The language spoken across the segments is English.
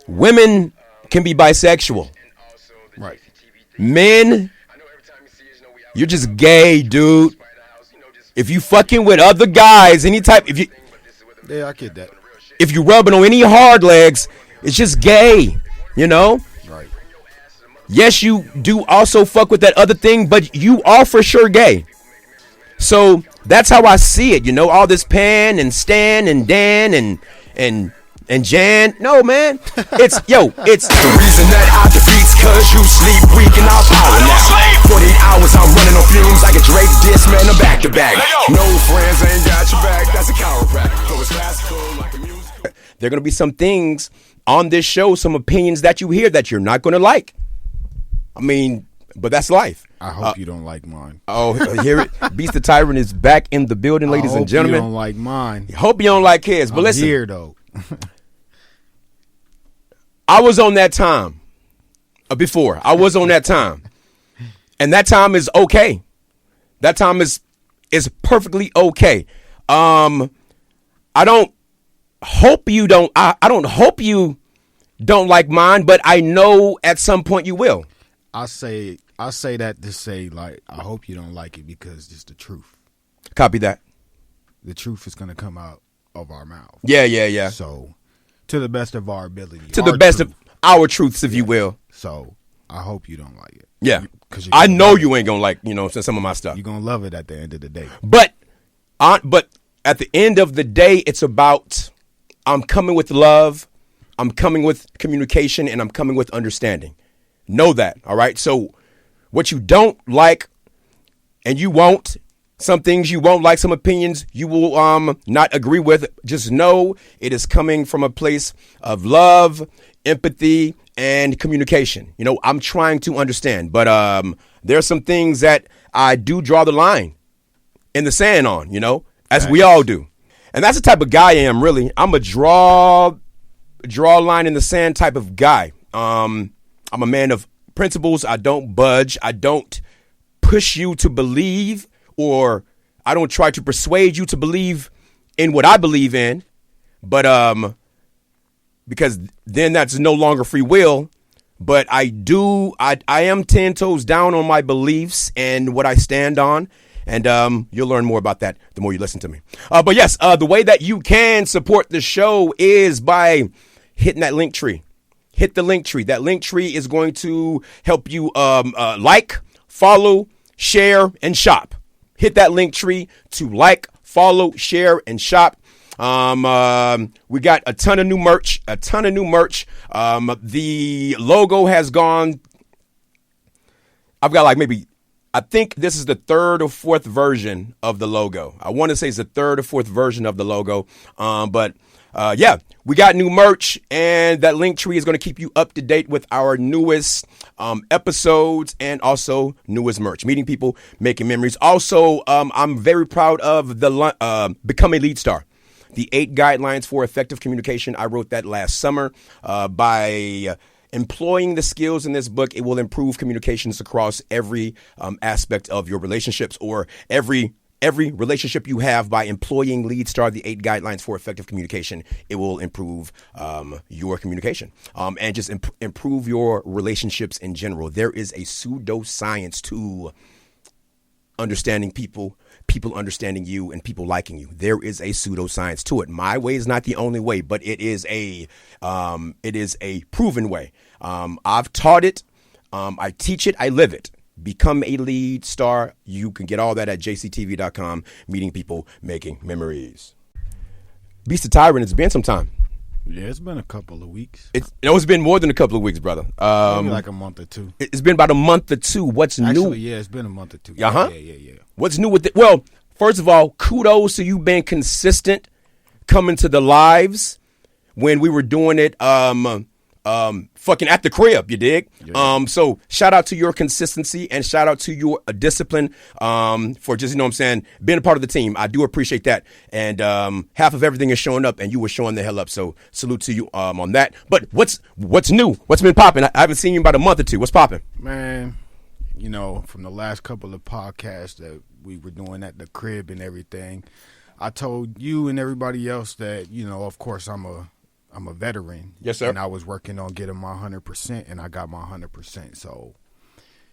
Women can be bisexual. Right. Men, you're just gay, dude. If you fucking with other guys, any type, Yeah, I get that. if you rubbing on any hard legs, it's just gay, you know? Right. Yes, you do also fuck with that other thing, but you are for sure gay. So that's how I see it, you know, all this Pan and Stan and Dan and Jan. No, man. It's the reason that I defeats cause you sleep weak and I'll power now. 48 hours I'm running on fumes like a Drake diss, man, I'm back to back. No friends ain't got your back, that's a chiropractor. So it's classical like a music. There are going to be some things on this show, some opinions that you hear that you're not going to like. I mean, but that's life. I hope you don't like mine. Oh, hear it. Beast the Tyrant is back in the building, ladies and gentlemen. I hope you don't like mine. Hope you don't like his. But listen. Here, though. I was on that time before. I was on that time. And that time is okay. That time is perfectly okay. I don't hope you don't like mine, but I know at some point you will. I say that to say, like, I hope you don't like it because it's the truth. Copy that. The truth is going to come out of our mouth. Yeah. So, to the best of our ability. To the best of our truths, if you will. So, I hope you don't like it. Yeah. I know you ain't going to like, some of my stuff. You're going to love it at the end of the day. But at the end of the day, it's about I'm coming with love, I'm coming with communication, and I'm coming with understanding. Know that, all right? So what you don't like and you won't, some things you won't like, some opinions you will not agree with, just know it is coming from a place of love, empathy, and communication. You know, I'm trying to understand, but there are some things that I do draw the line in the sand on, as we all do. And that's the type of guy I am, really. I'm a draw a line in the sand type of guy. I'm a man of principles. I don't budge. I don't push you to believe, or I don't try to persuade you to believe in what I believe in. But because then that's no longer free will. But I am 10 toes down on my beliefs and what I stand on. And you'll learn more about that the more you listen to me. But yes, the way that you can support the show is by hitting that link tree. Hit the link tree. That link tree is going to help you like, follow, share, and shop. Hit that link tree to like, follow, share, and shop. We got a ton of new merch. The logo has gone. I've got I think this is the third or fourth version of the logo. I want to say it's the third or fourth version of the logo. But we got new merch, and that link tree is going to keep you up to date with our newest episodes and also newest merch. Meeting people, making memories. Also, I'm very proud of the Become a Lead Star. The 8 guidelines for effective communication. I wrote that last summer. By employing the skills in this book, it will improve communications across every aspect of your relationships, or every relationship you have. By employing Lead Star, the 8 guidelines for effective communication, it will improve your communication and just improve your relationships in general. There is a pseudoscience to understanding people understanding you, and people liking you. There is a pseudoscience to it. My way is not the only way, but it is a proven way. I've taught it. I teach it. I live it. Become a Lead Star. You can get all that at jctv.com. Meeting people, making memories. Beast the Tyrant, it's been some time. Yeah, it's been a couple of weeks. It's been more than a couple of weeks, brother. Maybe like a month or two. It's been about a month or two. What's new? Actually, yeah, it's been a month or two. Uh-huh. Yeah. What's new with it? Well, first of all, kudos to you being consistent coming to the lives when we were doing it fucking at the crib, you dig? Yeah. So shout out to your consistency, and shout out to your discipline for just, being a part of the team. I do appreciate that. And half of everything is showing up, and you were showing the hell up. So salute to you on that. But what's new? What's been popping? I haven't seen you in about a month or two. What's popping? Man, from the last couple of podcasts that we were doing at the crib and everything, I told you and everybody else that, of course I'm a I'm a veteran. Yes, sir. And I was working on getting my 100%, and I got my 100%. So,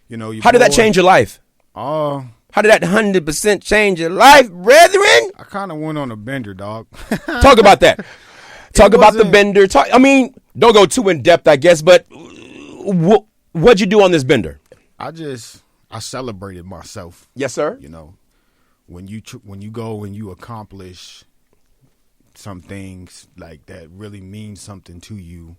you know, how did that change your life? How did that 100% change your life, brethren? I kind of went on a bender, dog. Talk about that. Talk about the bender. I mean, don't go too in depth, I guess, but what'd you do on this bender? I celebrated myself. Yes, sir. You know, when you go and you accomplish some things like that really mean something to you,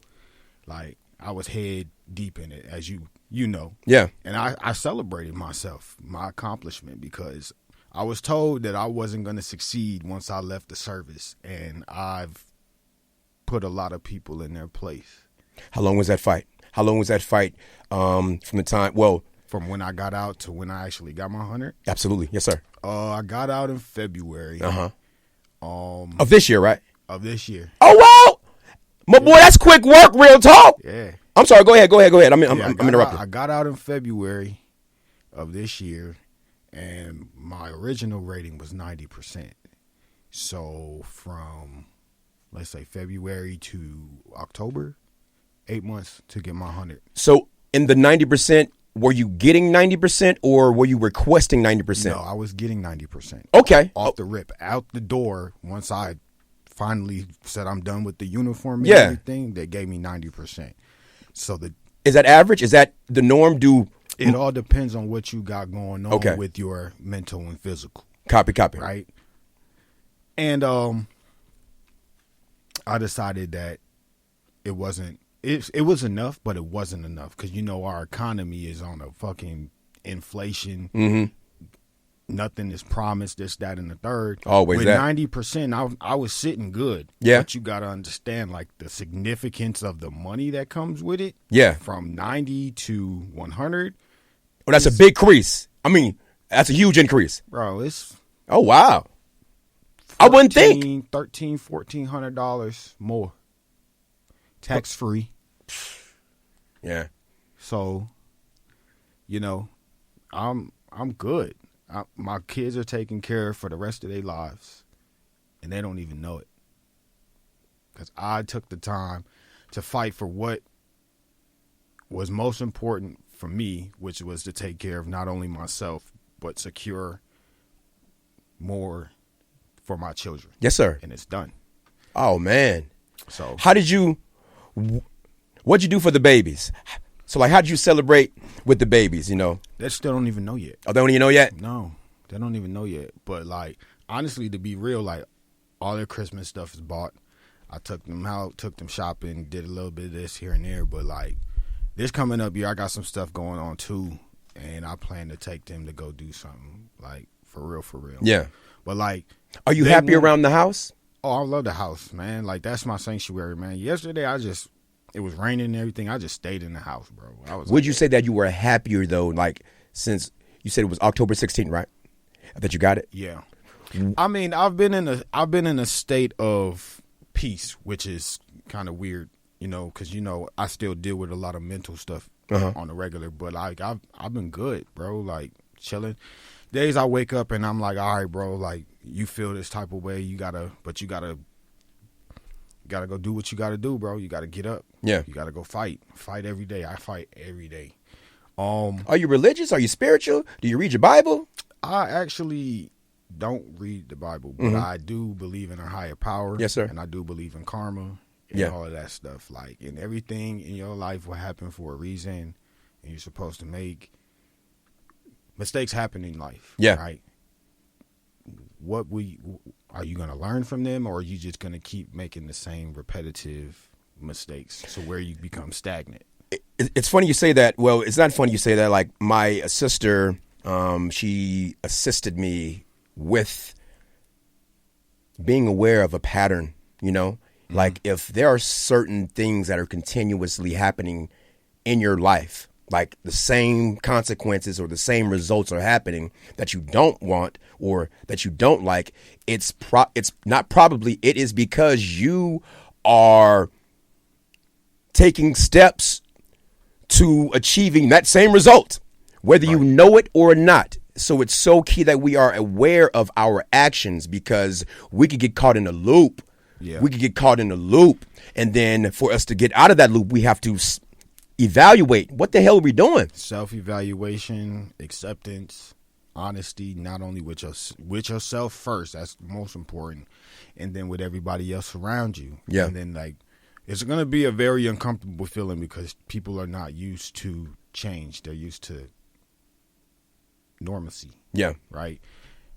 like I was head deep in it, as you know. Yeah. And I celebrated myself, my accomplishment, because I was told that I wasn't going to succeed once I left the service, and I've put a lot of people in their place. How long was that fight? From the time, from when I got out to when I actually got my 100? Absolutely. Yes, sir. I got out in February. Of this year, right? Of this year. Oh, wow. My boy, that's quick work, real talk. Yeah. I'm sorry. Go ahead. I'm interrupting. I got out in February of this year, and my original rating was 90%. So from, let's say, February to October, 8 months to get my 100. So in the 90%, were you getting 90% or were you requesting 90%? No, I was getting 90%. Okay. Off the rip, out the door, once I finally said I'm done with the uniform and Yeah. everything, they gave me 90%. So is that average? Is that the norm? It all depends on what you got going on with your mental and physical. Copy. Right? And I decided that it wasn't. It was enough, but it wasn't enough because, you know, our economy is on a fucking inflation. Mm-hmm. Nothing is promised, this, that, and the third. Always with that. 90%, I was sitting good. Yeah. But you got to understand, like, the significance of the money that comes with it. Yeah. From 90 to 100. Well, that's a big increase. I mean, that's a huge increase. Bro, it's... Oh, wow. I wouldn't think. $1,300, $1,400 more. Tax free. Yeah. So, you know, I'm good. My kids are taken care of for the rest of their lives, and they don't even know it. Because I took the time to fight for what was most important for me, which was to take care of not only myself, but secure more for my children. Yes, sir. And it's done. Oh, man. So what'd you do for the babies? So, like, how did you celebrate with the babies, you know? They still don't even know yet. Oh, they don't even know yet? No, they don't even know yet. But, like, honestly, to be real, like, all their Christmas stuff is bought. I took them out, took them shopping, did a little bit of this here and there. But, like, this coming up year, I got some stuff going on, too. And I plan to take them to go do something, like, for real. Yeah. But, like... Are you happy around the house? Oh, I love the house, man. Like, that's my sanctuary, man. Yesterday, it was raining and everything. I just stayed in the house, bro. Would you say that you were happier, though, like, since you said it was October 16th, right? That you got it? Yeah. I mean, I've been in a state of peace, which is kind of weird, you know, because, you know, I still deal with a lot of mental stuff on the regular. But, like, I've been good, bro, like, chilling. Days I wake up and I'm like, all right, bro, like, you feel this type of way, you gotta go do what you gotta do, bro. You gotta get up. Yeah. You gotta go fight every day. I fight every day. Are you religious? Are you spiritual? Do you read your Bible? I actually don't read the Bible, but I do believe in a higher power. Yes, sir. And I do believe in karma and all of that stuff. Like, and everything in your life will happen for a reason, and you're supposed to make mistakes happen in life. Yeah. Right. Are you going to learn from them, or are you just going to keep making the same repetitive mistakes so where you become stagnant? It's funny you say that. Well, it's not funny you say that. Like, my sister, she assisted me with being aware of a pattern, you know? Like, if there are certain things that are continuously happening in your life, like the same consequences or the same results are happening that you don't want or that you don't like, it is because you are taking steps to achieving that same result, whether you know it or not. So it's so key that we are aware of our actions, because we could get caught in a loop Yeah. We could get caught in a loop. And then for us to get out of that loop, we have to evaluate what the hell are we doing? Self-evaluation, acceptance, honesty, not only with yourself first, that's most important, and then with everybody else around you. Yeah. And then like it's going to be a very uncomfortable feeling because people are not used to change. They're used to normalcy. Yeah. Right?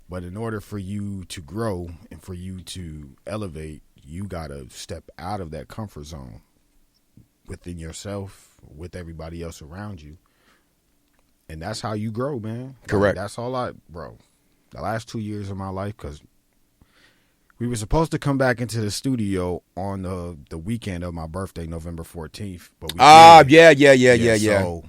But in order for you to grow and for you to elevate, you got to step out of that comfort zone within yourself, with everybody else around you. And that's how you grow, man. Correct. Like, that's all bro. The last 2 years of my life, because we were supposed to come back into the studio on the weekend of my birthday, November 14th. But we didn't. So,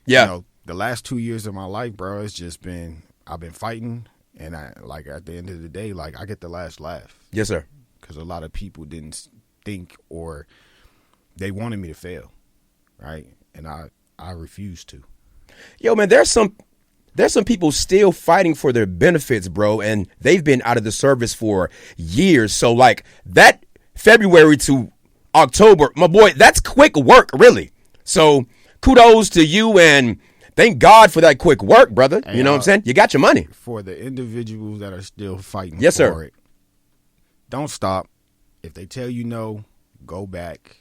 yeah. You know, the last 2 years of my life, bro, it's just been, I've been fighting. And I, like, at the end of the day, like, I get the last laugh. Yes, sir. Because a lot of people didn't think, or they wanted me to fail, right? And I refused to. Yo, man, there's some people still fighting for their benefits, bro, and they've been out of the service for years. So, like, that February to October, my boy, that's quick work, really. So, kudos to you, and thank God for that quick work, brother. And you know what I'm saying? You got your money. For the individuals that are still fighting Yes, for sir. it, don't stop. If they tell you no, go back.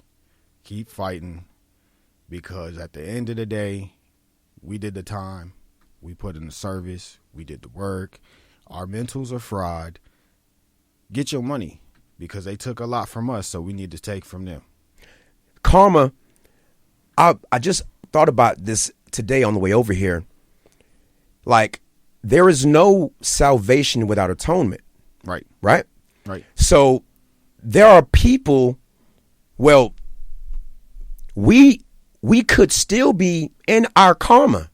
Keep fighting. Because at the end of the day, we did the time. We put in the service. We did the work. Our mentals are fried. Get your money. Because they took a lot from us, so we need to take from them. Karma, I just thought about this today on the way over here. Like, there is no salvation without atonement. Right. Right? Right. So there are people, well, we could still be in our karma.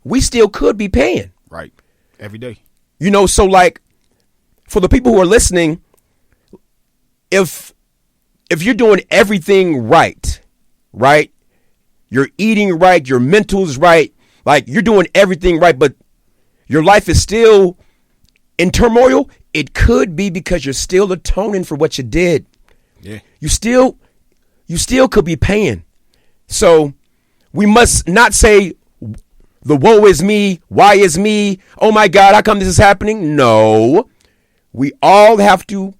We still could be paying. Right. Every day. You know, so like, for the people who are listening, if you're doing everything right, you're eating right, your mental's right, like you're doing everything right, but your life is still in turmoil, it could be because you're still atoning for what you did. Yeah. You still could be paying. So we must not say the woe is me, why is me, oh my God, how come this is happening? No, we all have to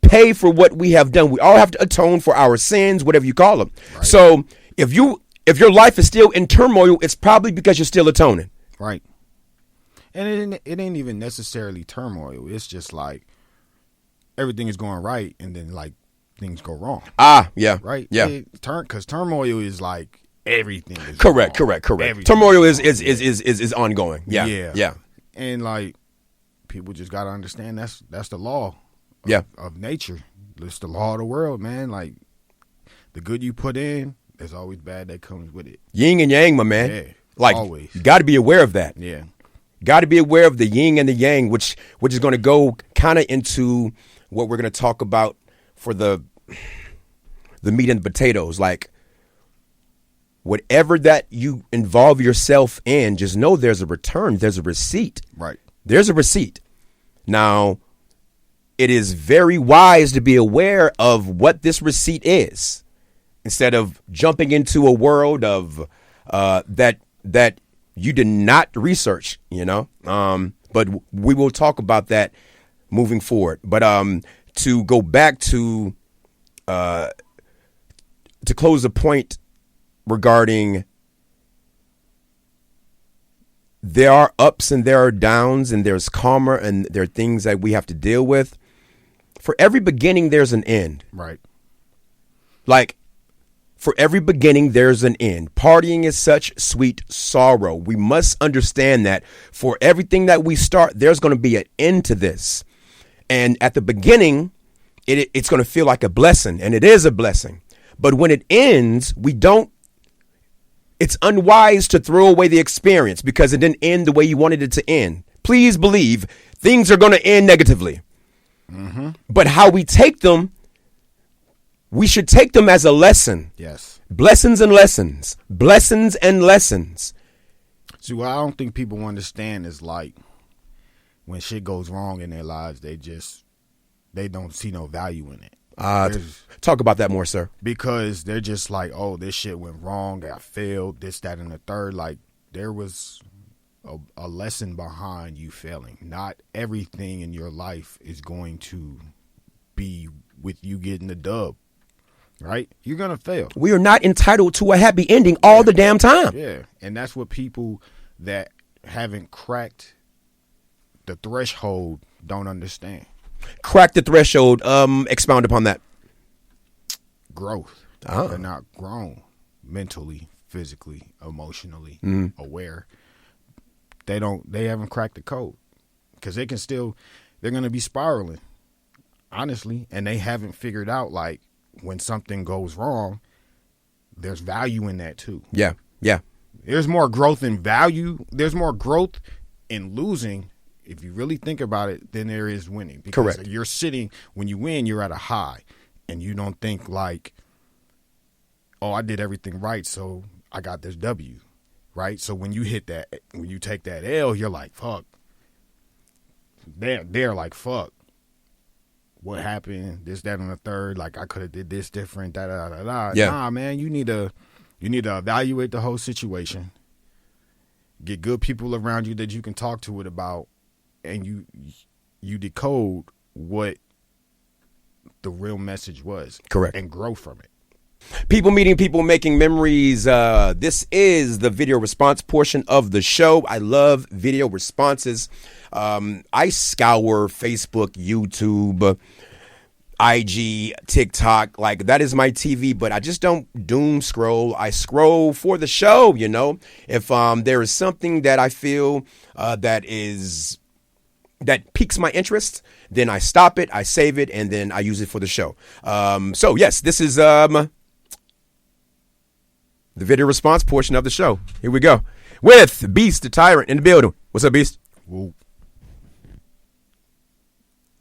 pay for what we have done. We all have to atone for our sins, whatever you call them. Right. So if your life is still in turmoil, it's probably because you're still atoning. Right. And it ain't even necessarily turmoil. It's just like everything is going right, and then like things go wrong. Yeah. Right. Yeah. Because turmoil is like everything is correct. wrong. Everything turmoil is ongoing. Yeah. Yeah. And like people just gotta understand that's the law. Of nature. It's the law of the world, man. Like the good you put in, there's always bad that comes with it. Yin and yang, my man. Yeah. Like always. You got to be aware of that. Yeah. Got to be aware of the yin and the yang, which is going to go kind of into what we're going to talk about for the meat and the potatoes. Like whatever that you involve yourself in, just know there's a return. There's a receipt. Right. There's a receipt. Now, it is very wise to be aware of what this receipt is instead of jumping into a world of that you did not research, you know. But we will talk about that moving forward. But to go back to close the point regarding there are ups and there are downs and there's karma and there are things that we have to deal with. For every beginning, there's an end. Right. Like, for every beginning, there's an end. Partying is such sweet sorrow. We must understand that for everything that we start, there's going to be an end to this. And at the beginning, it's going to feel like a blessing, and it is a blessing. But when it ends, it's unwise to throw away the experience because it didn't end the way you wanted it to end. Please believe things are going to end negatively. Mm-hmm. But how we take them, we should take them as a lesson. Yes. Blessings and lessons. Blessings and lessons. See, what I don't think people understand is like when shit goes wrong in their lives, they don't see no value in it. Talk about that more, sir. Because they're just like, oh, this shit went wrong, I failed, this, that, and the third. Like, there was a lesson behind you failing. Not everything in your life is going to be with you getting the dub, right? You're going to fail. We are not entitled to a happy ending all the damn time. Yeah, and that's what people that haven't cracked the threshold don't understand. Crack the threshold. Expound upon that. Growth. They're not grown mentally, physically, emotionally aware. They haven't cracked the code, because they're going to be spiraling, honestly, and they haven't figured out, like, when something goes wrong, there's value in that too. Yeah. There's more growth in value. There's more growth in losing, if you really think about it, than there is winning. Because correct. You're sitting, when you win, you're at a high, and you don't think like, oh, I did everything right, so I got this W, right? So when you take that L, you're like, fuck. They're like, fuck. What happened? This, that, and the third. Like, I could have did this different. Da da da da. Yeah. Nah, man, you need to evaluate the whole situation. Get good people around you that you can talk to it about, and you decode what the real message was. Correct. And grow from it. People meeting people, making memories. This is the video response portion of the show. I love video responses. I scour Facebook, YouTube, IG, TikTok. Like, that is my TV, but I just don't doom scroll. I scroll for the show, you know. If there is something that I feel that piques my interest, then I stop it, I save it, and then I use it for the show. So yes, this is the video response portion of the show. Here we go. With Beast the Tyrant in the building. What's up, Beast? Whoa.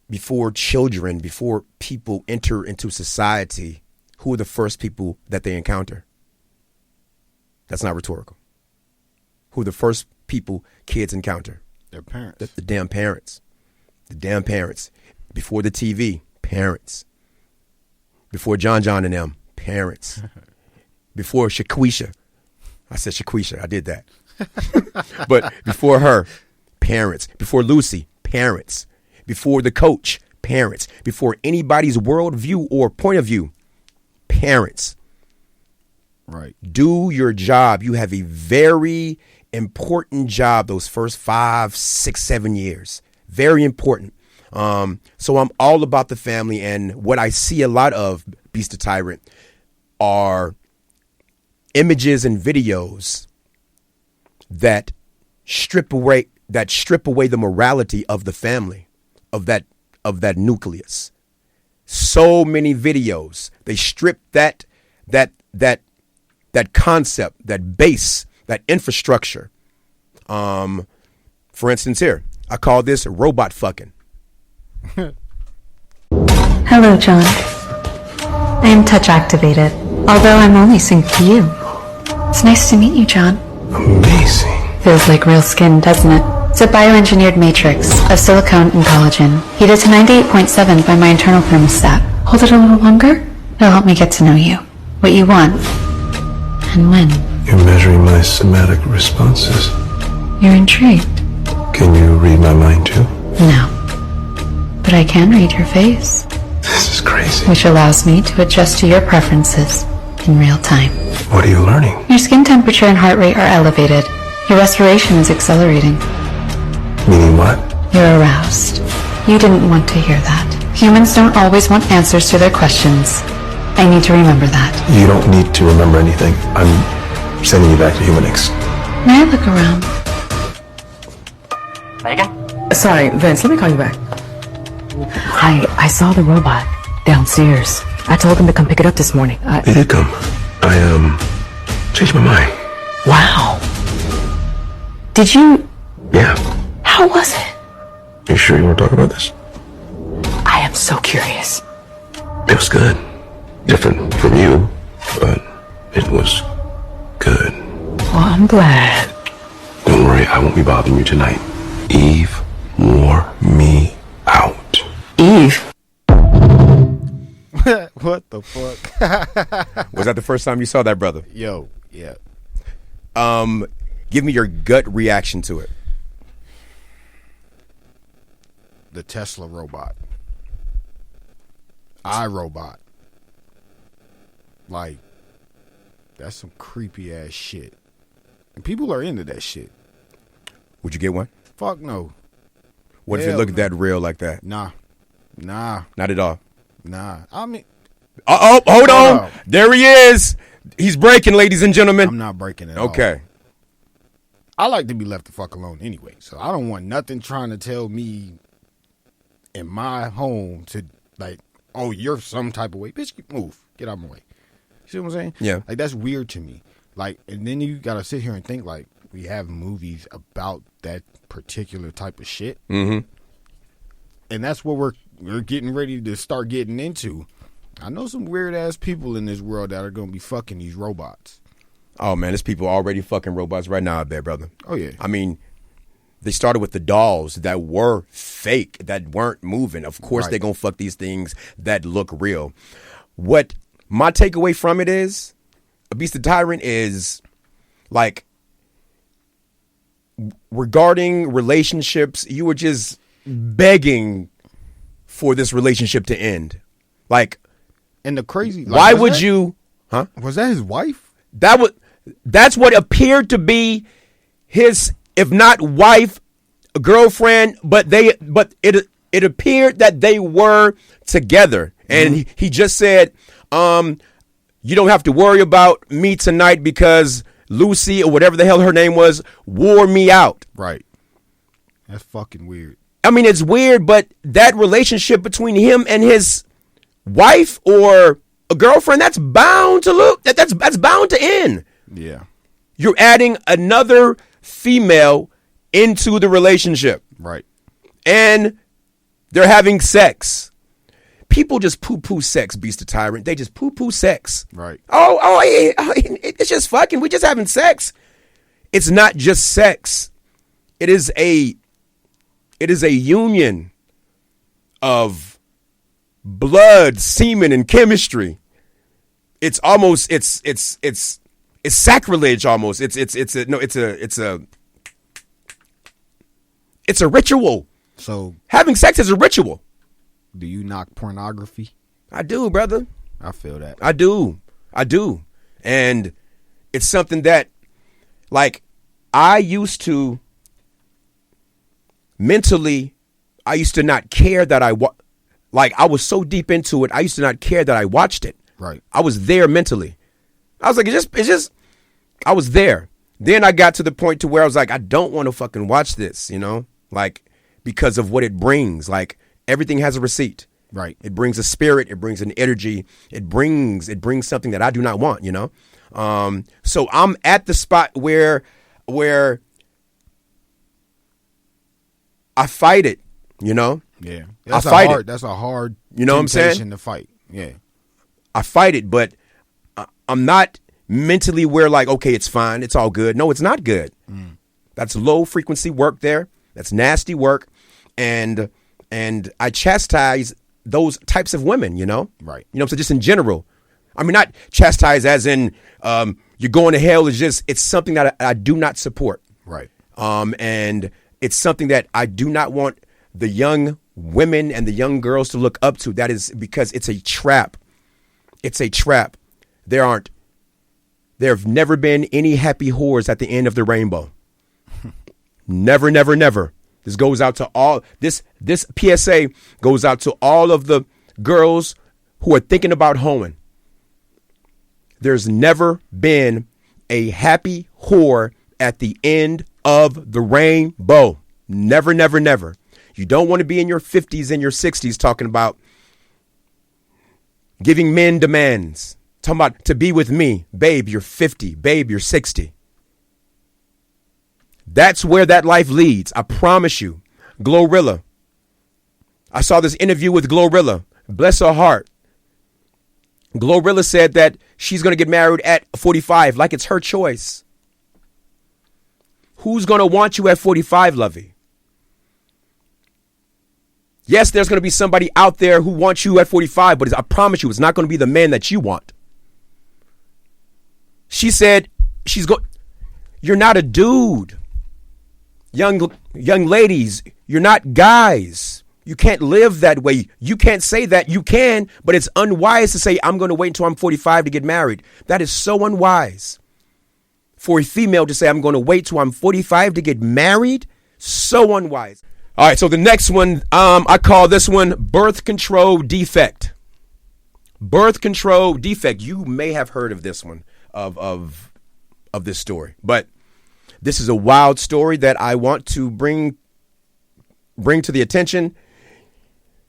Before people enter into society, who are the first people that they encounter? That's not rhetorical. Who are the first people kids encounter? Their parents. The damn parents. The damn parents. Before the TV, parents. Before John and them, parents. Before Shaquisha. I said Shaquisha. I did that. But before her, parents. Before Lucy, parents. Before the coach, parents. Before anybody's worldview or point of view, parents. Right. Do your job. You have a very important job those first 5, 6, 7 years. Very important. So I'm all about the family, and what I see a lot of, Beast the Tyrant, are images and videos that strip away the morality of the family, of that nucleus. So many videos, they strip that concept, that base, that infrastructure. For instance, here, I call this robot fucking. Hello, John. I am touch activated, although I'm only synced to you. It's nice to meet you, John. Amazing. Feels like real skin, doesn't it? It's a bioengineered matrix of silicone and collagen, heated to 98.7 by my internal thermostat. Hold it a little longer? It'll help me get to know you, what you want, and when. You're measuring my somatic responses. You're intrigued? Can you read my mind too? No. But I can read your face, This is crazy. which allows me to adjust to your preferences in real time. What are you learning? Your skin temperature and heart rate are elevated. Your respiration is accelerating. Meaning what? You're aroused. You didn't want to hear that. Humans don't always want answers to their questions. I need to remember that. You don't need to remember anything. I'm sending you back to Humanix. May I look around? Megan? Sorry, Vince, let me call you back. I saw the robot downstairs. I told him to come pick it up this morning. They did come. I changed my mind. Wow. Did you? Yeah. How was it? You sure you want to talk about this? I am so curious. It was good. Different from you, but it was good. Well, I'm glad. Don't worry, I won't be bothering you tonight. Eve wore me out. Eve? The fuck? Was that the first time you saw that, brother? Yo, yeah. Give me your gut reaction to it. The Tesla robot. iRobot. Like, that's some creepy ass shit. And people are into that shit. Would you get one? Fuck no. What if it looked that real like that? Nah. Not at all. Nah. I mean, hold on. There he is. He's breaking, ladies and gentlemen. I'm not breaking it. Okay. I like to be left the fuck alone anyway. So I don't want nothing trying to tell me in my home to, like, oh, you're some type of way. Bitch, move. Get out of my way. You see what I'm saying? Yeah. Like, that's weird to me. Like, and then you got to sit here and think, like, we have movies about that particular type of shit. Mm-hmm. And that's what we're getting ready to start getting into. I know some weird ass people in this world that are going to be fucking these robots. Oh, man, there's people already fucking robots right now out there, brother. Oh, yeah. I mean, they started with the dolls that were fake, that weren't moving. Of course, Right. they're going to fuck these things that look real. What my takeaway from it is, A Beast of Tyrant is, like, regarding relationships, you were just begging for this relationship to end. Like, And the crazy... Like, why was would that- you... Huh? Was that his wife? That's what appeared to be his, if not wife, girlfriend, but it appeared that they were together. And he just said, you don't have to worry about me tonight because Lucy, or whatever the hell her name was, wore me out. Right. That's fucking weird. I mean, it's weird, but that relationship between him and his wife or a girlfriend, that's bound to that's bound to end. Yeah. You're adding another female into the relationship. Right. And they're having sex. People just poo-poo sex, Beast of Tyrant. They just poo-poo sex. Right. It's just fucking. We just having sex. It's not just sex. It is a union of blood, semen, and chemistry. It's almost it's sacrilege almost. It's a ritual. So, Having sex is a ritual. do you knock pornography? I do, brother. I feel that. I do. And it's something that, like, I used to mentally, I used to not care that I was so deep into it, I used to not care that I watched it. Right. I was there mentally. I was like, it's just, I was there. Then I got to the point to where I was like, I don't want to fucking watch this, like, because of what it brings. Like, everything has a receipt. Right. It brings a spirit. It brings an energy. It brings something that I do not want, So I'm at the spot where I fight it, Yeah. That's fight it. That's a hard You know what I'm saying? temptation to fight. Yeah. I fight it, but I'm not mentally where, like, okay, it's fine, it's all good. No, it's not good. That's low frequency work there. That's nasty work, and I chastise those types of women. Right. So just in general, I mean, not chastise as in you're going to hell. It's something that I do not support. Right. And it's something that I do not want the young women and the young girls to look up to. That is because it's a trap. It's a trap. There have never been any happy whores at the end of the rainbow. Never, never, never. This goes out to all, this PSA goes out to all of the girls who are thinking about hoeing. There's never been a happy whore at the end of the rainbow. Never, never, never. You don't want to be in your 50s and your 60s talking about giving men demands. Talking about to be with me. Babe, you're 50. Babe, you're 60. That's where that life leads. I promise you. Glorilla. I saw this interview with Glorilla. Bless her heart. Glorilla said that she's going to get married at 45, like it's her choice. Who's going to want you at 45, Lovey? Yes, there's going to be somebody out there who wants you at 45, but I promise you, it's not going to be the man that you want. She said, you're not a dude. Young ladies, you're not guys. You can't live that way. You can't say that. You can, but it's unwise to say, I'm going to wait until I'm 45 to get married. That is so unwise. For a female to say, I'm going to wait till I'm 45 to get married, so unwise. All right, so the next one, I call this one birth control defect. Birth control defect. You may have heard of this one, of this story, but this is a wild story that I want to bring to the attention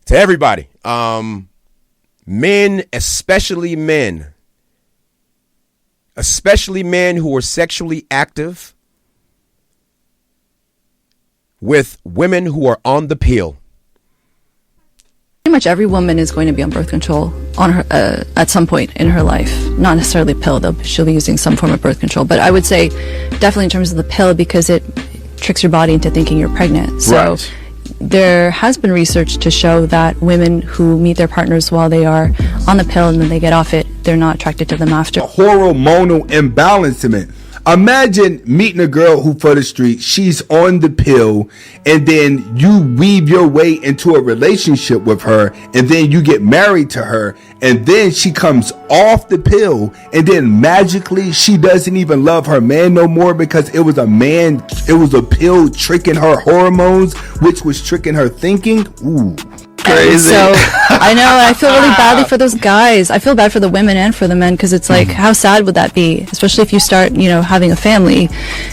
to everybody. Men, especially men who are sexually active with women who are on the pill. Pretty much every woman is going to be on birth control on her at some point in her life. Not necessarily pill, though. She'll be using some form of birth control. But I would say definitely in terms of the pill, because it tricks your body into thinking you're pregnant. So Right. there has been research to show that women who meet their partners while they are on the pill and then they get off it, they're not attracted to them after. Hormonal imbalancement. Imagine meeting a girl who for the street, she's on the pill, and then you weave your way into a relationship with her, and then you get married to her, and then she comes off the pill, and then magically she doesn't even love her man no more because it was a pill tricking her hormones, which was tricking her thinking. Ooh. Crazy. So I know, I feel really badly for those guys. I feel bad for the women and for the men, because it's like, how sad would that be? Especially if you start, having a family,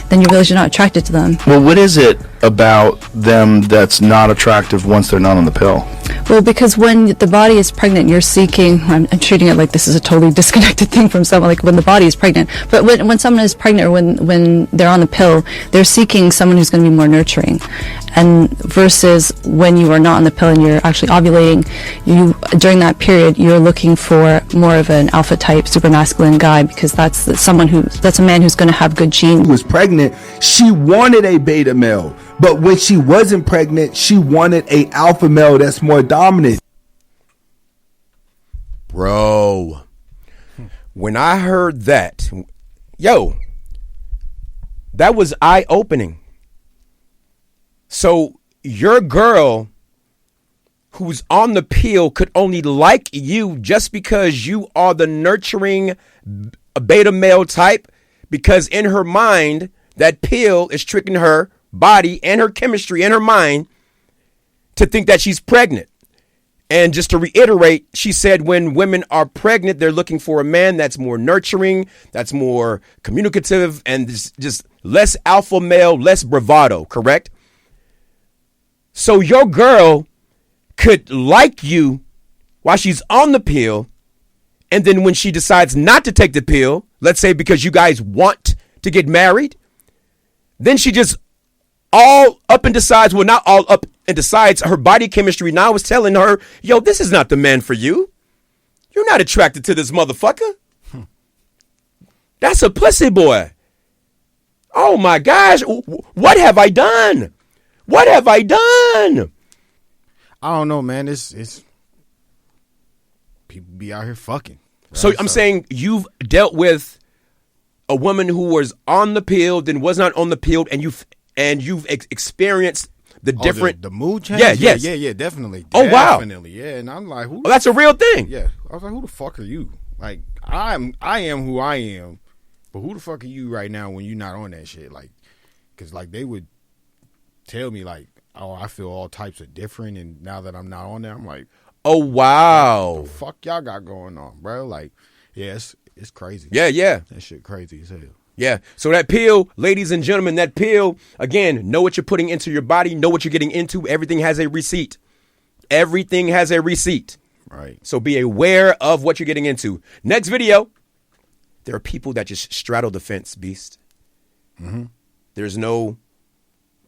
then you realize you're not attracted to them. Well, what is it about them that's not attractive once they're not on the pill? Well, because when the body is pregnant, you're seeking, I'm treating it like this is a totally disconnected thing from someone, like when the body is pregnant. But when someone is pregnant, or when they're on the pill, they're seeking someone who's going to be more nurturing. And versus when you are not on the pill and you're actually ovulating, during that period, you're looking for more of an alpha type, super masculine guy, because that's a man who's going to have good genes. Was pregnant, she wanted a beta male, but when she wasn't pregnant, she wanted a alpha male that's more dominant. Bro, when I heard that, that was eye-opening. So your girl who's on the pill could only like you just because you are the nurturing beta male type, because in her mind, that pill is tricking her body and her chemistry and her mind to think that she's pregnant. And just to reiterate, she said when women are pregnant, they're looking for a man that's more nurturing, that's more communicative, and just less alpha male, less bravado, correct? So your girl could like you while she's on the pill, and then when she decides not to take the pill, let's say because you guys want to get married, then she just all up and decides, well, not all up and decides, her body chemistry now is telling her, this is not the man for you. You're not attracted to this motherfucker. That's a pussy boy. Oh my gosh, what have I done? What have I done? I don't know, man. It's people be out here fucking. Right? So I'm saying you've dealt with a woman who was on the pill, then was not on the pill, and you've experienced the different the mood change. Yeah, definitely. Oh wow, definitely, yeah. And I'm like, who? Oh, that's a real thing. Yeah, I was like, who the fuck are you? Like, I am who I am, but who the fuck are you right now when you're not on that shit? Like, because like they would tell me like, oh, I feel all types of different, and now that I'm not on there, I'm like, oh wow, what the fuck y'all got going on, bro? Like, yeah, it's crazy. Yeah, that shit crazy as hell. Yeah, so that pill, ladies and gentlemen, that pill, again, know what you're putting into your body, know what you're getting into. Everything has a receipt. Everything has a receipt. Right. So be aware of what you're getting into. Next video, there are people that just straddle the fence, Beast. Mm-hmm. There's no,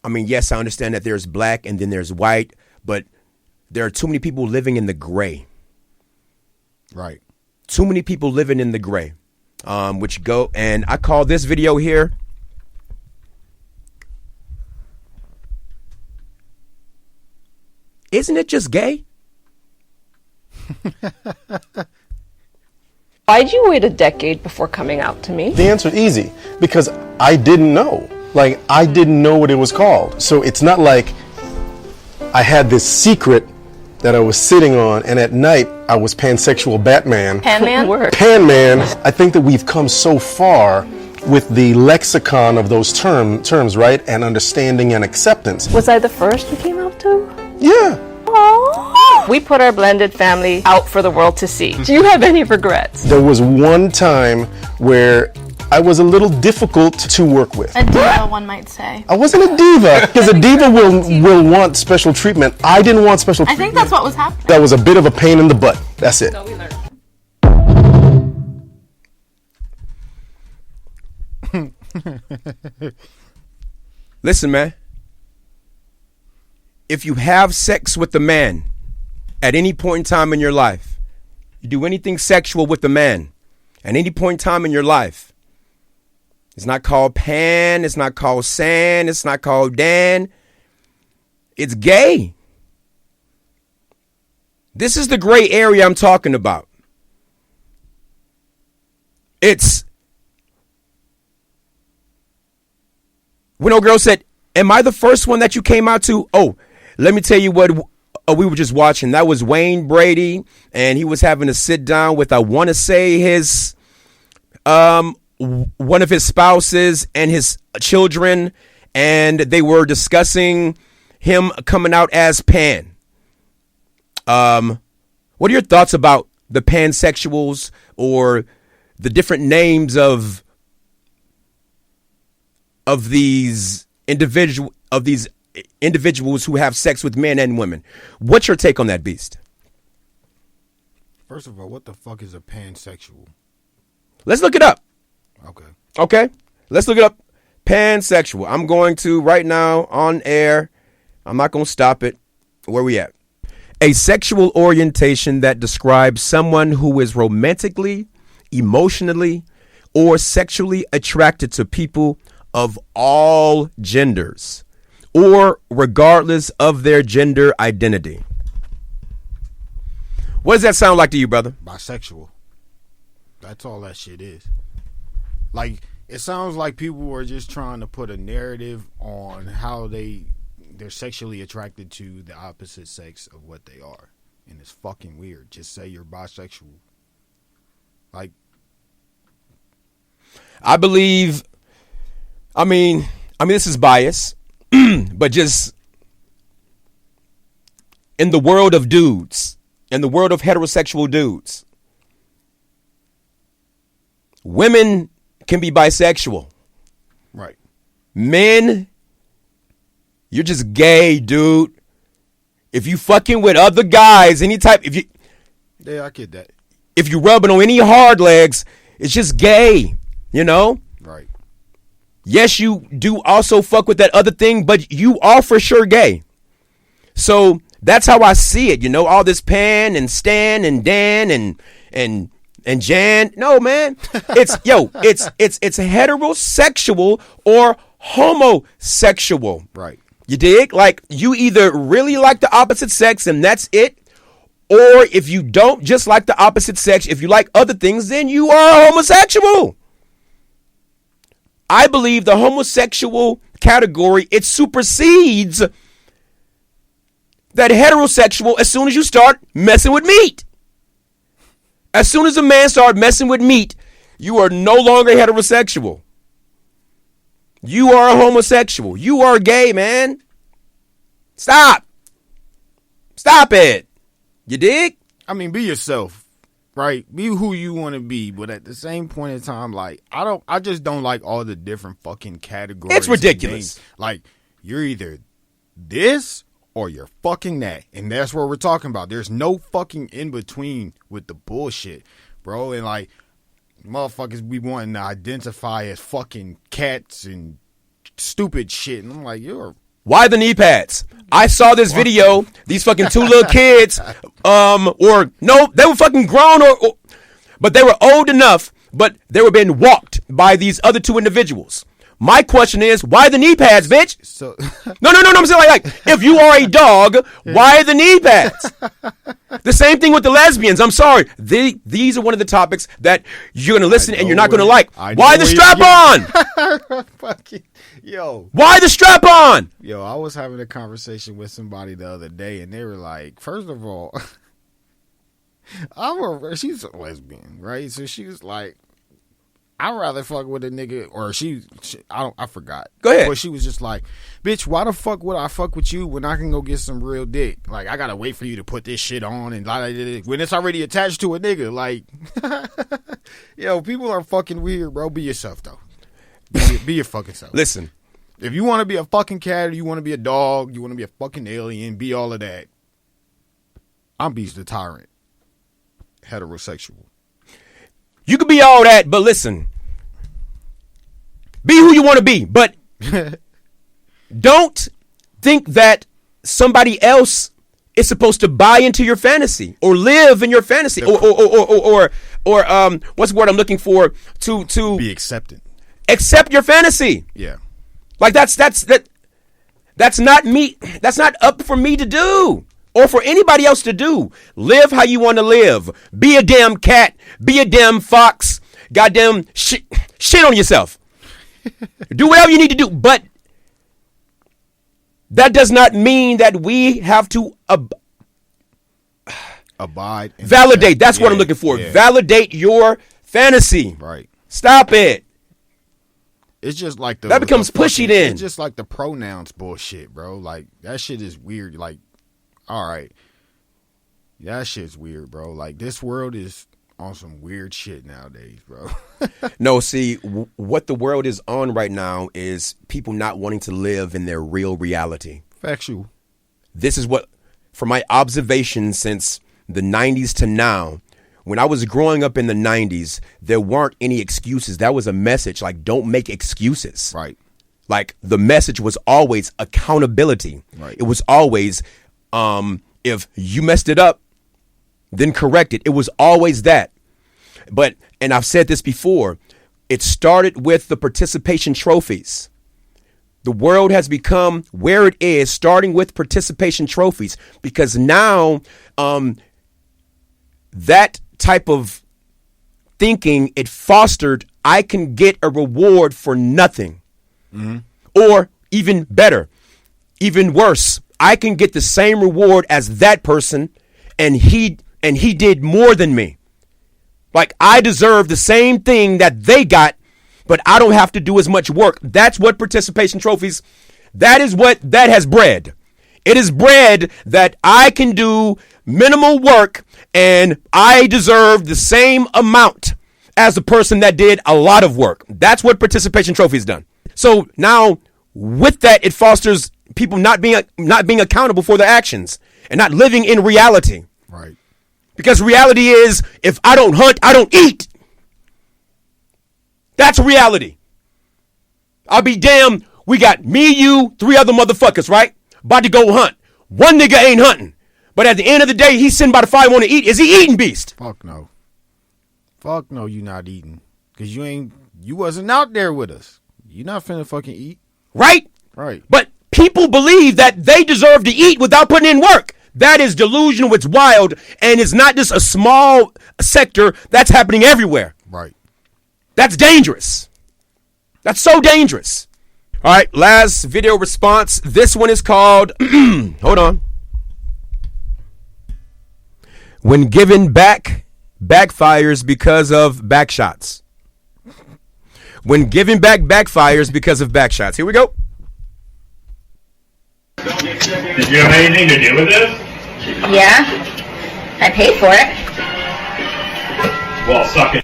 yes, I understand that there's black and then there's white, but there are too many people living in the gray. Right. Too many people living in the gray. And I call this video here isn't it just gay? Why'd you wait a decade before coming out to me? The answer is easy, because I didn't know. Like, I didn't know what it was called. So it's not like I had this secret that I was sitting on, and at night I was pansexual Batman. Pan-man? Pan-man. I think that we've come so far with the lexicon of those terms, right? And understanding and acceptance. Was I the first you came out to? Yeah. Aww. We put our blended family out for the world to see. Do you have any regrets? There was one time where I was a little difficult to work with. A diva, one might say. I wasn't a diva, because a diva will want special treatment. I didn't want special treatment. I think that's what was happening. That was a bit of a pain in the butt. That's it. No, we learned. Listen, man. If you have sex with a man at any point in time in your life, you do anything sexual with a man at any point in time in your life, it's not called Pan, it's not called San, it's not called Dan. It's gay. This is the gray area I'm talking about. It's when old girl said, am I the first one that you came out to? Oh, let me tell you what we were just watching. That was Wayne Brady, and he was having to sit down with, I want to say, his one of his spouses and his children, and they were discussing him coming out as pan. What are your thoughts about the pansexuals or the different names of these individuals who have sex with men and women? What's your take on that, Beast? First of all, what the fuck is a pansexual? Let's look it up. Okay. Let's look it up. Pansexual. I'm going to right now on air. I'm not going to stop it. Where we at? A sexual orientation that describes someone who is romantically, emotionally, or sexually attracted to people of all genders, or regardless of their gender identity. What does that sound like to you, brother? Bisexual. That's all that shit is. Like, it sounds like people are just trying to put a narrative on how they're sexually attracted to the opposite sex of what they are. And it's fucking weird. Just say you're bisexual. Like, I mean, this is bias, but just in the world of dudes, in the world of heterosexual dudes, women can be bisexual. right. Men, you're just gay, dude. If you fucking with other guys, Yeah, I get that. if you rubbing on any hard legs, it's just gay, you know? Right. Yes, you do also fuck with that other thing, but you are for sure gay. So that's how I see it, you know, all this Pan and Stan and Dan and Jan. No, man. It's heterosexual or homosexual. Right. You dig? Like, you either really like the opposite sex and that's it, or if you don't just like the opposite sex, if you like other things, then you are homosexual. I believe the homosexual category, it supersedes that heterosexual as soon as you start messing with meat. As soon as a man starts messing with meat, you are no longer heterosexual. You are a homosexual. You are gay, man. Stop. Stop it. You dig? I mean, be yourself, right? Be who you want to be, but at the same point in time, like, I just don't like all the different fucking categories. It's ridiculous. Like, you're either this or you're fucking that, and that's what we're talking about. There's no fucking in between with the bullshit, bro. And like, motherfuckers be wanting to identify as fucking cats and stupid shit, and I'm like, why the knee pads? I saw this video. These fucking two little kids, or no, they were fucking grown, but they were old enough, but they were being walked by these other two individuals. My question is, why the knee pads, bitch? So No. I'm saying like if you are a dog, why the knee pads? The same thing with the lesbians. I'm sorry. These are one of the topics that you're going to listen and you're not going to like. Why the strap on? Fucking, yo. Why the strap on? Yo, I was having a conversation with somebody the other day, and they were like, first of all, she's a lesbian, right? So she was like, I'd rather fuck with a nigga, or I forgot. Go ahead. But she was just like, bitch, why the fuck would I fuck with you when I can go get some real dick? Like, I gotta wait for you to put this shit on and when it's already attached to a nigga. Like, yo, people are fucking weird, bro. Be yourself, though. Be your fucking self. Listen. If you want to be a fucking cat, or you want to be a dog, you want to be a fucking alien, be all of that. I'm Beast the Tyrant. Heterosexual. You could be all that, but listen. Be who you want to be, but don't think that somebody else is supposed to buy into your fantasy or live in your fantasy or what's the word I'm looking for to be accepted. Accept your fantasy. Yeah. Like that's not me. That's not up for me to do. Or for anybody else to do. Live how you want to live. Be a damn cat. Be a damn fox. Goddamn shit on yourself. Do whatever you need to do. But that does not mean that we have to abide. Validate. That's what I'm looking for. Yeah. Validate your fantasy. Right. Stop it. It's just like that becomes pushy then. It's just like the pronouns bullshit, bro. Like, that shit is weird. Like, all right. That shit's weird, bro. Like, this world is on some weird shit nowadays, bro. No, see, what the world is on right now is people not wanting to live in their real reality. Factual. This is what, from my observation since the 90s to now, when I was growing up in the 90s, there weren't any excuses. That was a message, like, don't make excuses. Right. Like, the message was always accountability. Right. It was always, if you messed it up, then correct it. It was always that. But, and I've said this before, it started with the participation trophies. The world has become where it is, starting with participation trophies, because now that type of thinking, it fostered, I can get a reward for nothing. Mm-hmm. Or even better, even worse, I can get the same reward as that person, and he did more than me. Like, I deserve the same thing that they got, but I don't have to do as much work. That's what participation trophies, that is what that has bred. It is bred that I can do minimal work and I deserve the same amount as the person that did a lot of work. That's what participation trophies done. So now with that, it fosters people not being accountable for their actions and not living in reality. Right. Because reality is, if I don't hunt, I don't eat. That's reality. I'll be damned. We got me, you, 3 other motherfuckers, right? About to go hunt. One nigga ain't hunting. But at the end of the day, he's sitting by the fire want to eat. Is he eating, Beast? Fuck no. Fuck no, you not eating. Because you wasn't out there with us. You not finna fucking eat. Right? Right. But people believe that they deserve to eat without putting in work. That is delusional. It's wild. And it's not just a small sector. That's happening everywhere. Right. That's dangerous. That's so dangerous. All right, last video response. This one is called, hold on. When given back, backfires because of back shots. When giving back, backfires because of back shots. Here we go. Did you have anything to do with this? Yeah, I paid for it. Well, suck it.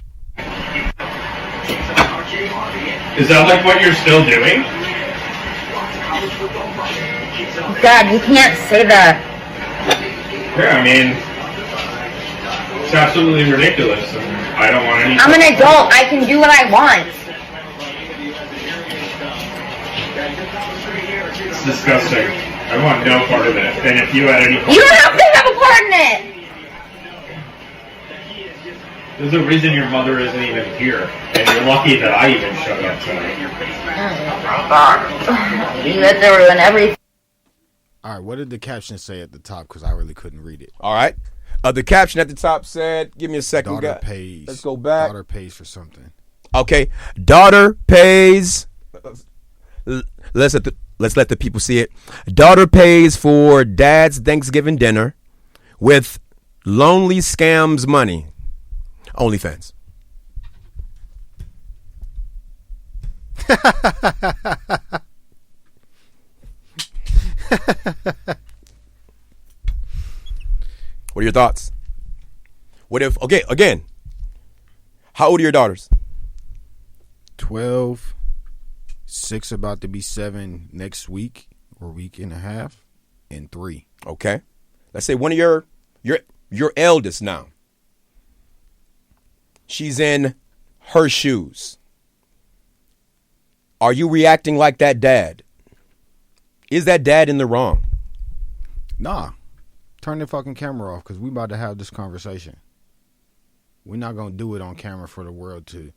Is that like what you're still doing? God, you can't say that. Yeah, I mean, it's absolutely ridiculous. And I don't want any. I'm an adult. I can do what I want. It's disgusting. I want no part of it. And if you had any part, you don't have to have a part in it. There's a reason your mother isn't even here, and you're lucky that I even showed up tonight. You had to ruin everything. All right, what did the caption say at the top? Because I really couldn't read it. All right. The caption at the top said, give me a second. Daughter pays. Let's go back. Daughter pays for something. Okay. Daughter pays. Let's let the people see it. Daughter pays for dad's Thanksgiving dinner with lonely scams money. OnlyFans. What are your thoughts? What if, okay, again, how old are your daughters? 12, 6 about to be 7 next week or week and a half, and 3. Okay. Let's say one of your eldest now. She's in her shoes. Are you reacting like that dad? Is that dad in the wrong? Nah. Turn the fucking camera off because we about to have this conversation. We're not going to do it on camera for the world to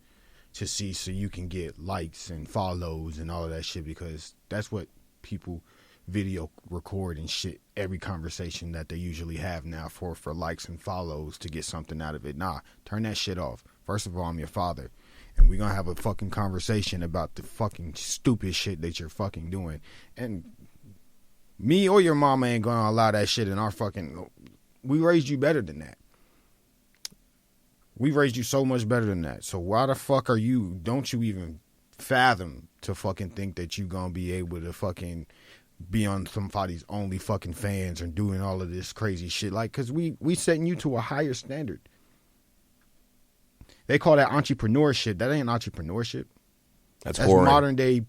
see so you can get likes and follows and all of that shit because that's what people video record and shit every conversation that they usually have now for likes and follows to get something out of it. Nah, turn that shit off. First of all, I'm your father. And we're going to have a fucking conversation about the fucking stupid shit that you're fucking doing. And me or your mama ain't going to allow that shit in our fucking... We raised you better than that. We raised you so much better than that. So why the fuck are you... Don't you even fathom to fucking think that you going to be able to fucking be on somebody's only fucking fans and doing all of this crazy shit. Like, because we setting you to a higher standard. They call that entrepreneurship. That ain't entrepreneurship. That's modern day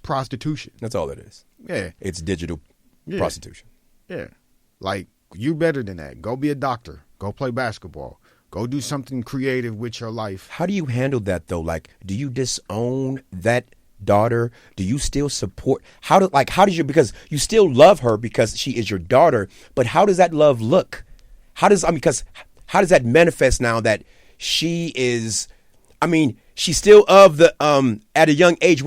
prostitution. That's all it is. Yeah. It's digital prostitution. Yeah. Like, you better than that. Go be a doctor. Go play basketball. Go do something creative with your life. How do you handle that, though? Like, do you disown that daughter? Do you still support? Because you still love her because she is your daughter, but how does that love look? How does that manifest now that she is, she's still of the, at a young age,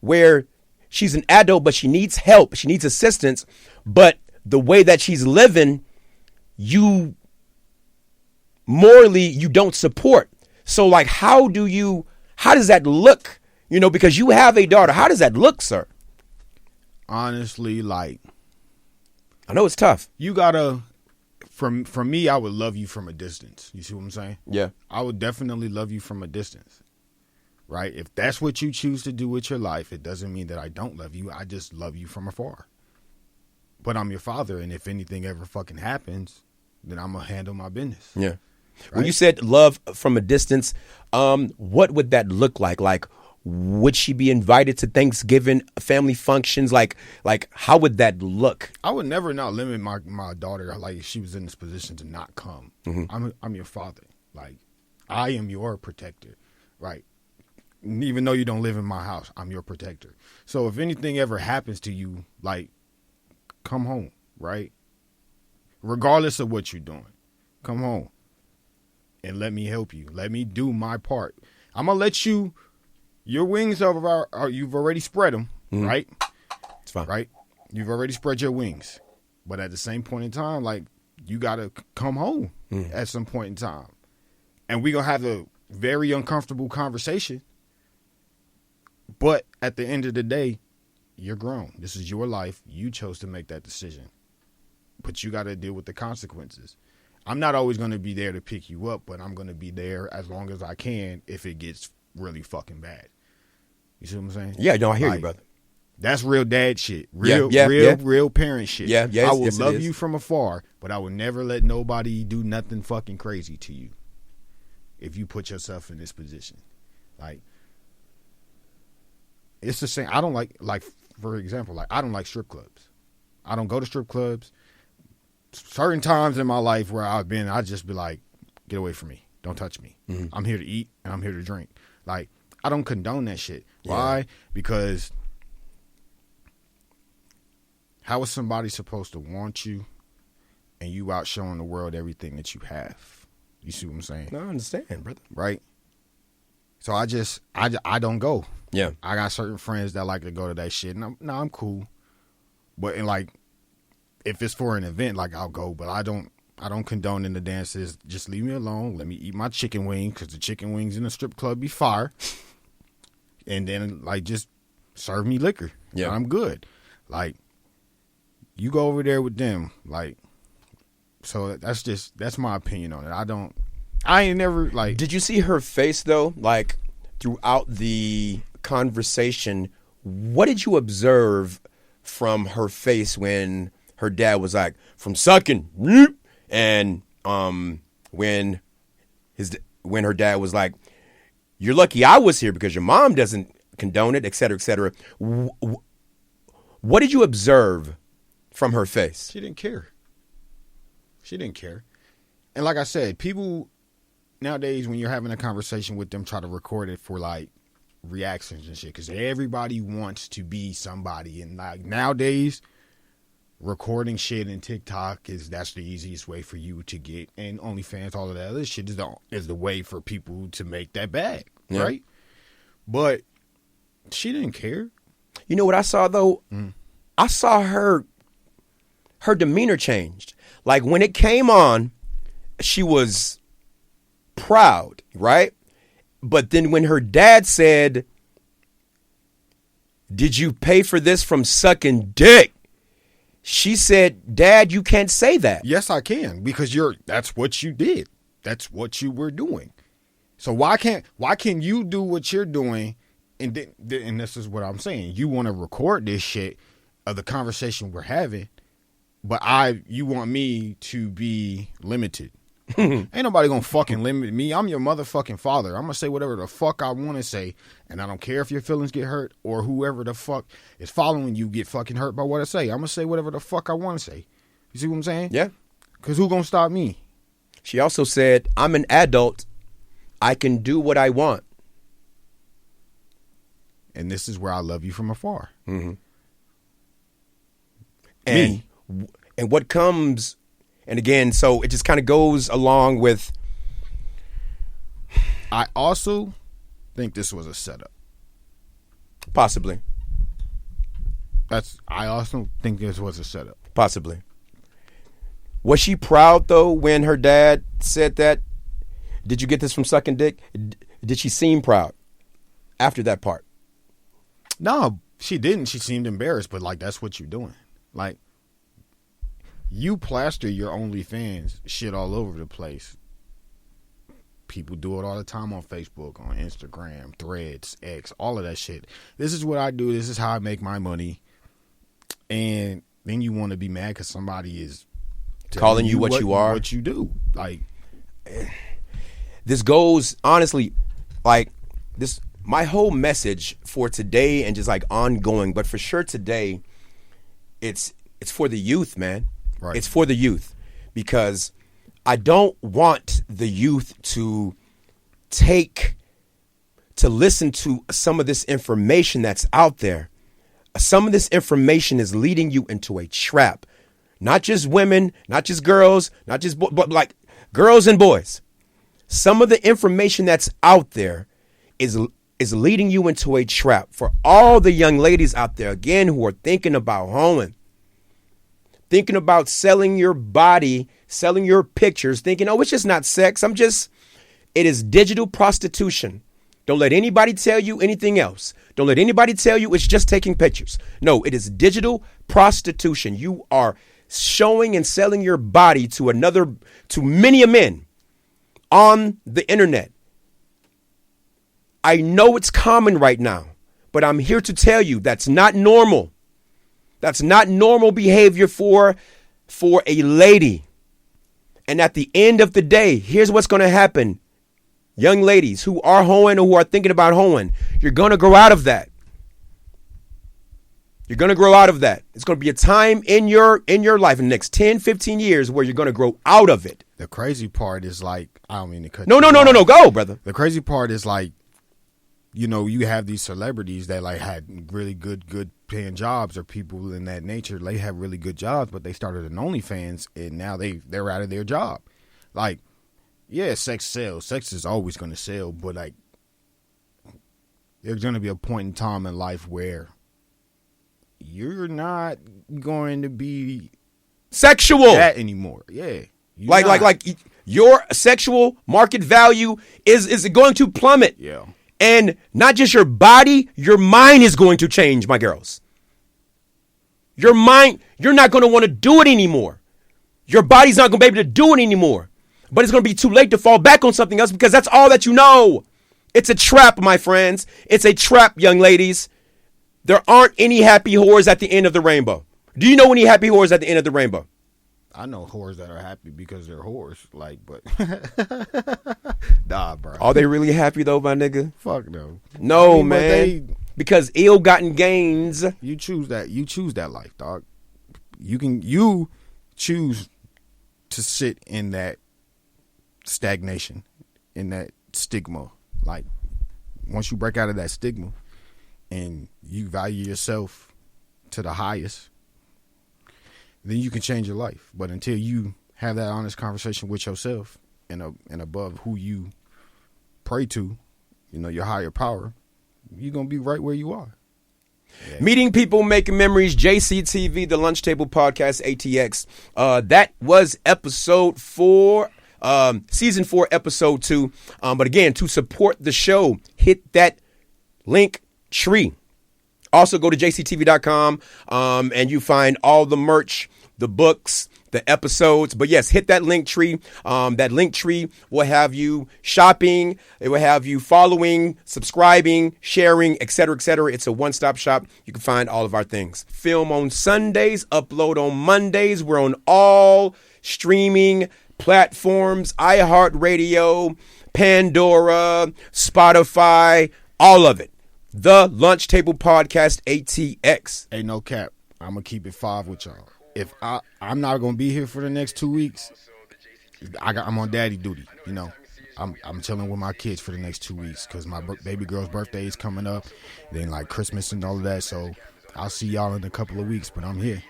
where she's an adult, but she needs help. She needs assistance. But the way that she's living, morally, you don't support. So like, how does that look? Because you have a daughter. How does that look, sir? Honestly, like, I know it's tough. You gotta, from me, I would love you from a distance. You see what I'm saying? Yeah. I would definitely love you from a distance. Right? If that's what you choose to do with your life, it doesn't mean that I don't love you. I just love you from afar. But I'm your father, and if anything ever fucking happens, then I'm gonna handle my business. Yeah. Right? When you said love from a distance, what would that look like? Like, would she be invited to Thanksgiving family functions? Like how would that look? I would never not limit my daughter, like, if she was in this position to not come. Mm-hmm. I'm your father. Like, I am your protector, right? Even though you don't live in my house, I'm your protector. So if anything ever happens to you, like, come home, right? Regardless of what you're doing, come home and let me help you. Let me do my part. I'm going to let you, your wings you've already spread them, right? It's fine. Right? You've already spread your wings. But at the same point in time, like, you got to come home at some point in time. And we're going to have a very uncomfortable conversation. But at the end of the day, you're grown. This is your life. You chose to make that decision. But you got to deal with the consequences. I'm not always going to be there to pick you up, but I'm going to be there as long as I can if it gets really fucking bad. You see what I'm saying? Yeah, no, I hear you, brother. That's real dad shit. Real parent shit. Yeah, yes, I will yes, love you from afar, but I will never let nobody do nothing fucking crazy to you if you put yourself in this position. Like, it's the same. I don't like, for example, like, I don't like strip clubs. I don't go to strip clubs. Certain times in my life where I've been, I just be like, get away from me. Don't touch me. Mm-hmm. I'm here to eat and I'm here to drink. Like, I don't condone that shit. Yeah. Why? Because how is somebody supposed to want you and you out showing the world everything that you have? You see what I'm saying? No, I understand, brother. Right? So I don't go. Yeah. I got certain friends that like to go to that shit, and I'm cool. But like, if it's for an event, like I'll go, but I don't condone in the dances. Just leave me alone. Let me eat my chicken wings, because the chicken wings in the strip club be fire. And then like just serve me liquor. Yeah, I'm good. Like, you go over there with them. Like, so that's my opinion on it. I ain't never like. Did you see her face though? Like throughout the conversation, what did you observe from her face when her dad was like, from sucking, and when her dad was like, you're lucky I was here because your mom doesn't condone it, et cetera, et cetera. What did you observe from her face? She didn't care. And like I said, people nowadays, when you're having a conversation with them, try to record it for like reactions and shit, because everybody wants to be somebody. And like nowadays, recording shit in TikTok that's the easiest way for you to get, and OnlyFans, all of that other shit is the way for people to make that bag, right? But she didn't care. You know what I saw though? I saw her demeanor changed. Like when it came on, she was proud, right? But then when her dad said, did you pay for this from sucking dick? She said, Dad, you can't say that. Yes, I can, because that's what you did. That's what you were doing. So why can you do what you're doing? And this is what I'm saying. You want to record this shit of the conversation we're having, but you want me to be limited. Ain't nobody gonna fucking limit me. I'm your motherfucking father. I'm gonna say whatever the fuck I want to say, and I don't care if your feelings get hurt or whoever the fuck is following you get fucking hurt by what I say. I'm gonna say whatever the fuck I want to say. You see what I'm saying? Yeah. Because who gonna stop me? She also said, I'm an adult. I can do what I want. And this is where I love you from afar. Mm-hmm. And what comes... And again, so it just kind of goes along with... I also think this was a setup. Possibly. I also think this was a setup. Possibly. Was she proud, though, when her dad said that? Did you get this from sucking dick? Did she seem proud after that part? No, she didn't. She seemed embarrassed, but, like, that's what you're doing. Like, you plaster your OnlyFans shit all over the place. People do it all the time on Facebook, on Instagram, Threads, X, all of that shit. This is what I do. This is how I make my money. And then you want to be mad because somebody is calling you what you are. What you do. Like, this goes, honestly, like, this, my whole message for today and just like ongoing, but for sure today, it's for the youth, man. Right. It's for the youth, because I don't want the youth to listen to some of this information that's out there. Some of this information is leading you into a trap. Not just women, not just girls, not just but like girls and boys. Some of the information that's out there is leading you into a trap. For all the young ladies out there, again, who are thinking about hoeing, thinking about selling your body, selling your pictures, thinking, oh, it's just not sex. It is digital prostitution. Don't let anybody tell you anything else. Don't let anybody tell you it's just taking pictures. No, it is digital prostitution. You are showing and selling your body to many men on the internet. I know it's common right now, but I'm here to tell you that's not normal. That's not normal behavior for a lady. And at the end of the day, here's what's going to happen. Young ladies who are hoeing or who are thinking about hoeing, you're going to grow out of that. You're going to grow out of that. It's going to be a time in your life in the next 10, 15 years where you're going to grow out of it. The crazy part is like, I don't mean to cut No, go, brother. The crazy part is like, you know, you have these celebrities that like had really good paying jobs, or people in that nature. They have really good jobs, but they started an OnlyFans and now they're out of their job. Like, Yeah, sex sells. Sex is always going to sell, but like, there's going to be a point in time in life where you're not going to be sexual that anymore. Yeah, like your sexual market value is going to plummet. Yeah, and not just your body, your mind is going to change, my girls. Your mind, you're not going to want to do it anymore. Your body's not going to be able to do it anymore. But it's going to be too late to fall back on something else because that's all that you know. It's a trap, my friends. It's a trap, young ladies. There aren't any happy whores at the end of the rainbow. Do you know any happy whores at the end of the rainbow? I know whores that are happy because they're whores. Like, but nah, bro. Are they really happy though, my nigga? Fuck no. No, I mean, man. Because ill-gotten gains. You choose that. You choose that life, dog. You choose to sit in that stagnation, in that stigma. Like, once you break out of that stigma and you value yourself to the highest, then you can change your life. But until you have that honest conversation with yourself and above who you pray to, your higher power, you're going to be right where you are. Yeah. Meeting people, making memories, JCTV, the Lunch Table PodcastATX. That was episode 4, season 4, episode 2. But again, to support the show, hit that link tree. Also, go to jctv.com and you find all the merch, the books, the episodes. But yes, hit that link tree. That link tree will have you shopping. It will have you following, subscribing, sharing, etc., etc. It's a one-stop shop. You can find all of our things. Film on Sundays, upload on Mondays. We're on all streaming platforms, iHeartRadio, Pandora, Spotify, all of it. The Lunch Table PodcastATX. Hey, no cap. I'm going to keep it 5 with y'all. If I'm not going to be here for the next 2 weeks, I'm on daddy duty, I'm chilling with my kids for the next 2 weeks because my baby girl's birthday is coming up, then like Christmas and all of that, so I'll see y'all in a couple of weeks, but I'm here.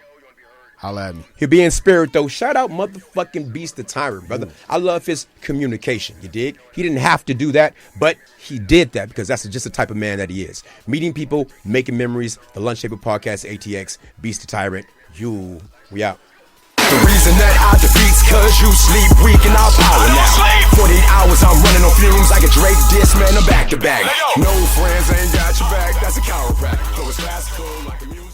Holla at me. He'll be in spirit, though. Shout out motherfucking Beast the Tyrant, brother. I love his communication, you dig? He didn't have to do that, but he did that because that's just the type of man that he is. Meeting people, making memories, the Lunch Table PodcastATX, Beast the Tyrant. We out. The reason that I defeat's cause you sleep weak and I'll power now. 48 hours I'm running on fumes like a Drake diss, man, I'm back to back. No friends ain't got your back, that's a chiropractor. So it's classical like the music.